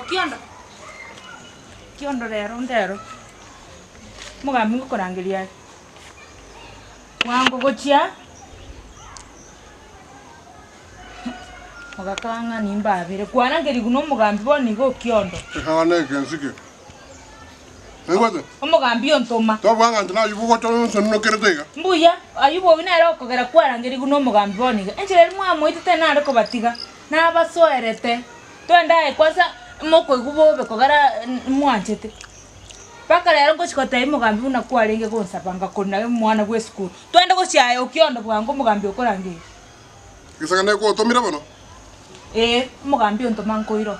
Okiondo. Kiondo ndero. Mugambi ngukorangiria. Wango gochia. Magakanga nimba abire. Kwana ngeri guno mugambi boni go Kiondo. Hawana kensike. Ngwate. Omugambi ontoma. To bwanga ntana yubugo to sonno keretega. Mbuya, ayubo binero kogera kwara ngeri guno mugambi boni. Enchire mwa itete na ariko batiga. Na basoerete. Twenda kwanza moko gubo bekogera mwanchete. Paka lero ngochikota mugambi una kwarenge gonsapanga kona mwana gwe school. Twenda gochiaye Okiondo bwango mugambi okorangi. Gisagane ko tomira bono. Mugambi ontoma nkoiro.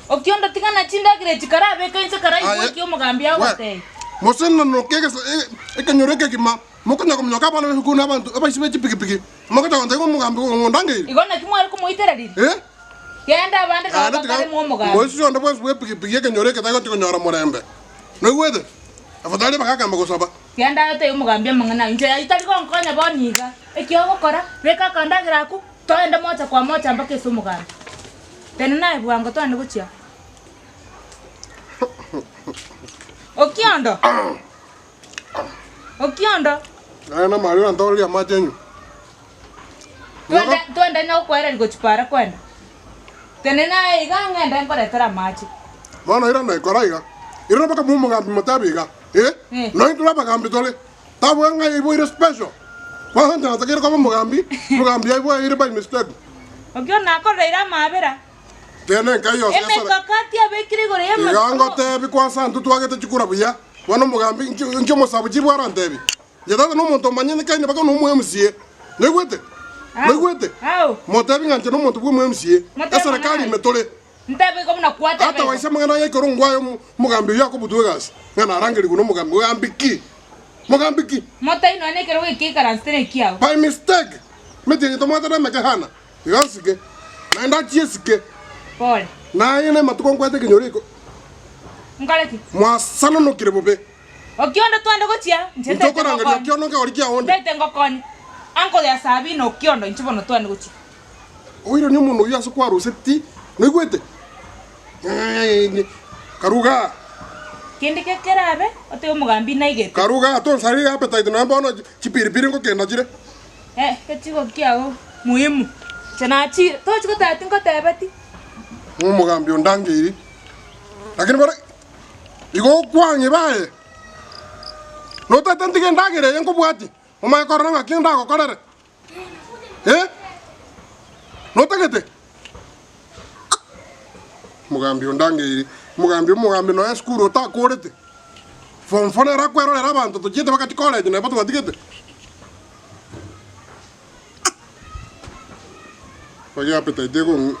Okiondo tigana chinda gire chikara beka inse kara ikyo mugambi agote. Mosenna no kege ekanyoreke kima mukanya kumnyoka bana hukuna abantu abashibe chipikipiki. Makata wanda ngo mugambi ngondange. Igona kimwari kumuitereri. Yenda abandi kabakare mu mugambi. Mosi onda bwese bwepikipiki ekanyoreke tago tikonyora murembe. No gwede. Afadhali bakakamba gusaba. Yenda ate umugambi amangana inje itari konkonya boniga. Ekyo gukora beka kandagira ku toenda moja kwa moja mpaka iso mugambi. Tena naye bwango twende guchia. Okiondo. Okiondo. Na Mario ndori ya majenyu. Twende na ukwera gochipara kwenda. Tena naye igangenda nkoretera machi. Bana ira na koraiga. Ira baka mugambi matabiga. No intula bagambi tole. Tabwanga ibo ira special. Wahanda atakira kama mugambi ibo ira by mistake. Okiondo akoreira mabera. Tene kayo sasa. Emekakati abekire gore yema. Yango tebi kwa santu twagete chikura buya. Wana mugambi ncho musabu chibwara ntebi. Yadada no muntu manyene kaine baka no muemsie. Negwete. Negwete. Motebi ngante no muntu muemsie. Serikali metole. Ntebi ko mna kwata. Hata waisa mangana yake rungwayo mugambi yako butuwegas. Ngana arangeli kuno mugambi ki. Mugambi ki. Mota ino ane kero wiki karanstene kiao. By mistake. Meti tomata na mekahana. Yansike. Naenda chiesike. Pole. Na yene matukonkwete kinyoriko. Ngaleki. Mwasana no kirebobe. Okiondo twende gochia. Ntoko rangalia Okiondo ka orikia onde. Tete ngokoni. Anko ya sabi no Okiondo nchibono twende gochia. Oiro ni muno yaso kwa roseti. Negwete. Karuga. Kindi kekerabe ote umugambi na igete. Karuga to sari appetite na mbono chipiripiri ngokenda jire. Kechiko kiao muhimu. Chanachi to chiko tati ngotebeti. Umugambi ondangiri. Lakini bara igo kwange bae. No tata ndige ndagire yengo bwati. Oma korona ngakinda ko korere. No tagete. Mugambi ondangiri. Mugambi no eskuro ta korete. Fonfone rakwero era bantu to jete bakati college na batu batigete. Oye appetite go.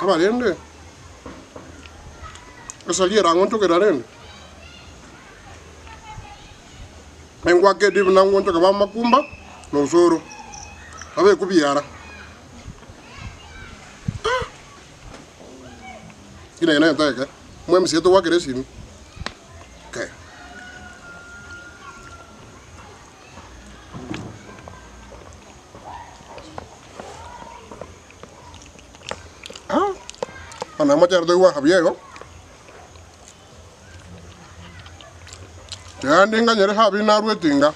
Abalende. Esaliera ngonto kerarende. Mengwa ke dibu na ngonto ka makumba no soro. Abe kubiara. Ina ina taka. Mwem sieto wa keresini. Okay. Ana macar de wa habiego. Ya ndinga nyere habi na ruetinga.